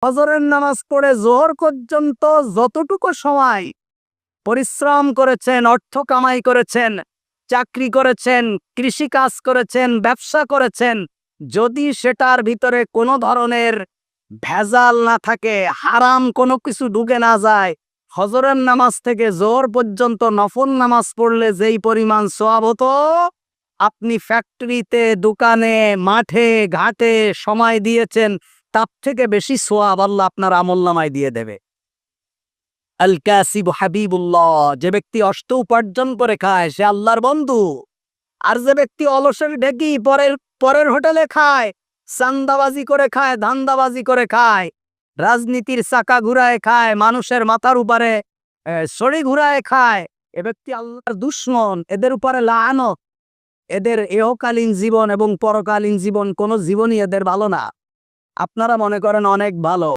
ফজরের নামাজ পড়ে জোহর পর্যন্ত যতটুকু সময় পরিশ্রম করেছেন, অর্থ কামাই করেছেন, চাকরি করেছেন, কৃষি কাজ করেছেন, ব্যবসা করেছেন, যদি সেটার ভিতরে কোনো ধরনের ভেজাল না থাকে, হারাম কোনো কিছু ঢুকে না যায়, ফজরের নামাজ থেকে জোহর পর্যন্ত নফল নামাজ পড়লে যেই পরিমাণ সওয়াব হতো, আপনি ফ্যাক্টরিতে, দোকানে, মাঠে, ঘাটে সময় দিয়েছেন, তার থেকে বেশি সওয়াব আল্লাহ আপনার আমলনামায় দিয়ে দেবে। আল কাসিব হাবিবুল্লাহ, যে ব্যক্তি অষ্ট উপার্জন করে খায় সে আল্লাহর বন্ধু। আর যে ব্যক্তি অলসের ঢেকি পরের পরের হোটেলে খায়, চান্দাবাজি করে খায়, ধান্দাবাজি করে খায়, রাজনীতির চাকা ঘুরায় খায়, মানুষের মাথার উপরে ছড়ি ঘুরায় খায়, এ ব্যক্তি আল্লাহর দুশমন। এদের উপরে লানত। এদের ইহকালীন জীবন এবং পরকালীন জীবন, কোনো জীবনই এদের ভালো না। আপনারা মনে করেন অনেক ভালো।